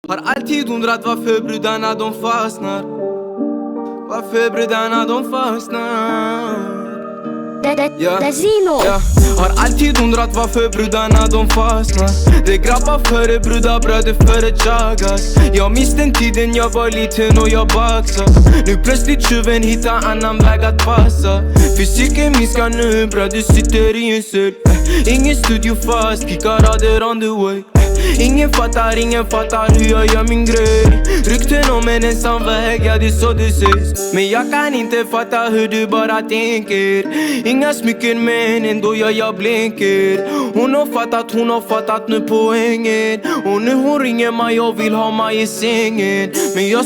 Har alltid undrat varför brudarna de fastnar. Varför brudarna de fastnar. Dazino. Har alltid undrat varför brudarna de fastnar. Det är grabbar före brudar, bröder före chagas. Jag minns den tiden jag var liten och jag baxade. Nu plötsligt tjuven hittar annan väg att passa. Fysiken minskar nu, bröder sitter i en cell. Ingen studio fast, kickar rader on the way. Ingen fattar hur jag gör min grej. Rykten om en ensam väg, ja det är så det sägs. Men jag kan inte fatta hur du bara tänker. Inga smycken men ändå jag blänker. Hon har fattat nu poängen. Och nu hon ringer mig och vill ha mig i sängen. Men jag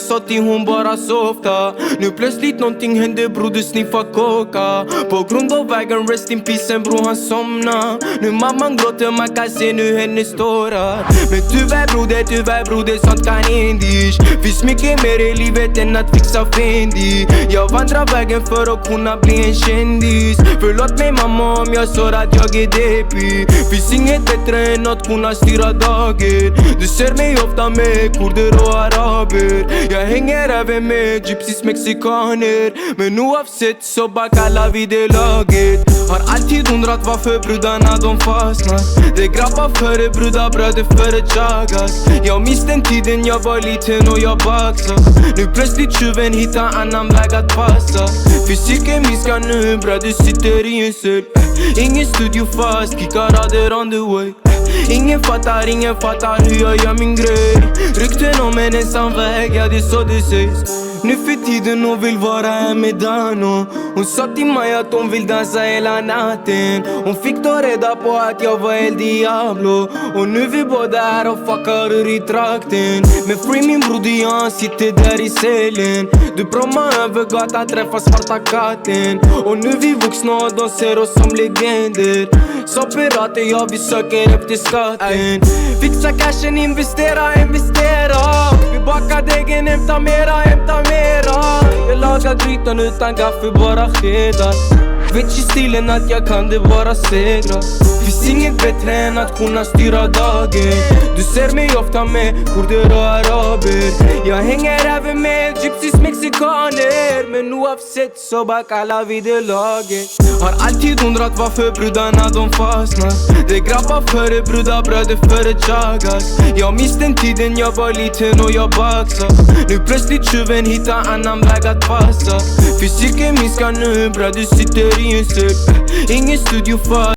sa till hon bara softa. Nu plötsligt någonting hände, broder sniffa koka. På grund av vägen, rest in peace, en bror han somna. Nu mamman gråter, man kan se nu hennes tårar. Men tyvärr broder, sånt kan indish. Finns mycket mer i livet än att fixa Fendi. Jag vandrar vägen för att kunna bli en kändis. Förlåt mig mamma om jag sa att jag är deppig. Finns inget bättre än att kunna styra dagen. Du ser mig ofta med kurder och araber. Jag hänger även med gypsies, mexikaner. Men oavsett så backar vi det laget. Har alltid undrat varför brudarna de fastnar. Det är grabbar före brudar, bröder före chagas. Jag minns den tiden jag var liten och jag baxade. Nu plötsligt tjuven hittar annan väg att passa. Fysiken minskar nu, bröder sitter i en cell. Ingen studio fast, kickar rader on the way. Ingen fattar hur jag gör min grej. Rykten om en ensam väg, ja det är så det sägs. Nu för tiden hon vill vara här med Dano. Hon sa till mig att hon vill dansa hela natten. Hon fick ta reda på att jag var El Diablo. Och nu vi båda här och fuckar ur i trakten. Men free min broder, han sitter där i cellen. Du prommar över gatan, träffar svarta katten. Och nu vi vuxna och de ser oss som legender. Som pirater, ja vi söker efter skatten. Fixa cashen, investera. Vi bakar degen, hämta mera. Jag lagar grytan utan gaffe, bara skedar. Vet ju stilen att jag kan det bara segra. Finns inget bättre än att kunna styra dagen. Du ser mig ofta med kurder och araber. Jag hänger även med gypsies, mexikaner. Men oavsett så backar vi det laget. Har alltid undrat varför brudarna de fastnar. Det är grabbar före brudar, bröder före chagas. Jag minns den tiden jag var liten och jag baxade. Nu plötsligt tjuven hittar annan väg att passa. Fysiken minskar nu, bröder sitter i en cell. Ingen studio fast.